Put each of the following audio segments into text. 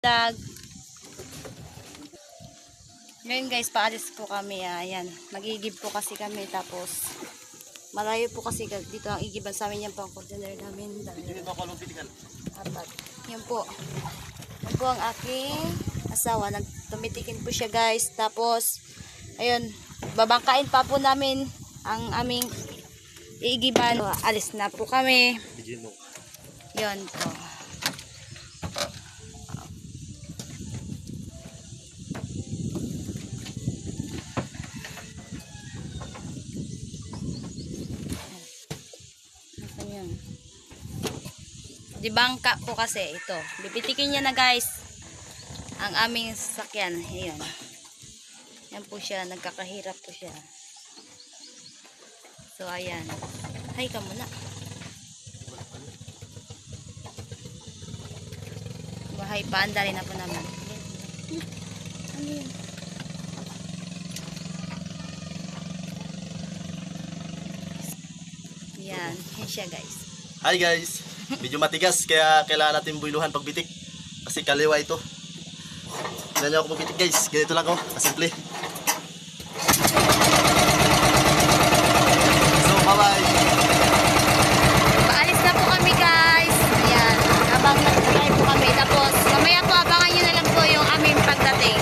Vlog. Ngayon guys, paalis po kami. Ayan, magigib po kasi kami. Tapos, malayo po kasi dito ang igiban sa amin. Yan po ang container namin. Apat. Yan po. Yan po ang aking asawa. Tumitikin po siya guys. Tapos, ayun, babangkain pa po namin ang aming iigiban. Alis na po kami. Yan po. Di bangka po kasi ito. Bibitikin niya na guys ang aming sasakyan. Ayan. Yan po siya. Nagkakahirap po siya. So ayan. Hay ka muna. Bahay pa. Andali na po naman. Ano yun? Yan. Yan siya guys. Hi guys, medyo matigas kaya kailangan natin buyluhan pagbitik kasi kaliwa ito. Tignan niyo ako magbitik guys, ganito lang ako, kasimple. So bye bye. Paalis na po kami guys. Ayan, habang nag-drive po kami. Tapos mamaya po abangan nyo na lang po yung aming pagdating.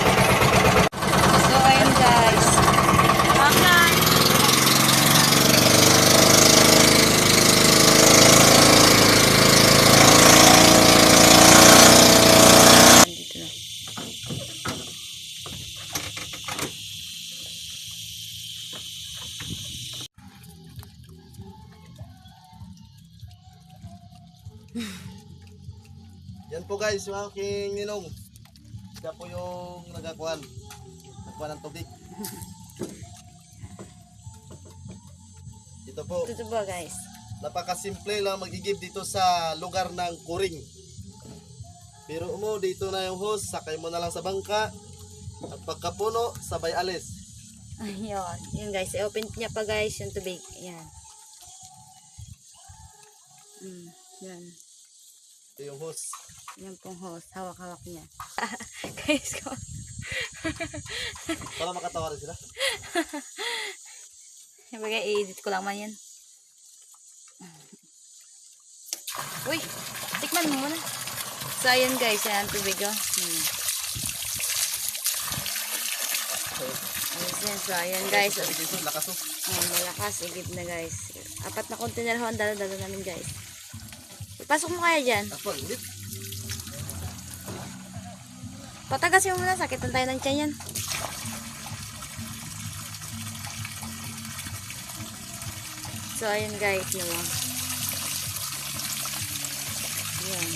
So ayun guys. Okay. Yan po guys, yung aking ninong. Siya po yung nagkuhan ng tubig. Ito po, Ito po guys. napakasimple lang magigib dito sa lugar ng Kuring. Pero dito na yung hose, sakay mo na lang sa bangka. At pagkapuno, sabay alis. Ayun. Yun guys. I-open niya pa guys yung tubig. Ayan. Yan. Ito yung hose. Yan pong hose. Hawak-hawak niya. Guys ko. Para makatawa rin sila. Sabagay, i-edit ko lang man yan. Uy! Tikman mo muna. So, ayun guys. Ayan ang tubig oh. Ayun, so, ayan guys. Ito, lakas oh. Malakas. Igib na guys. Apat na container ho. Ang dalo-dalo namin guys. Ipasok mo kaya dyan. Ako, init. Patagasin mo muna. Sakitan tayo ng tiyan yan. So, ayun guys. Yun. Yan.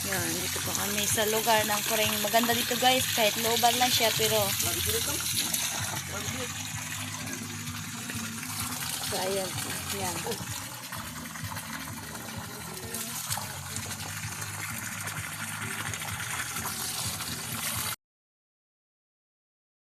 Yan. Dito po kami sa lugar ng Kuring. Maganda dito guys. Kahit looban lang siya. Pero, so, ayun. Yan.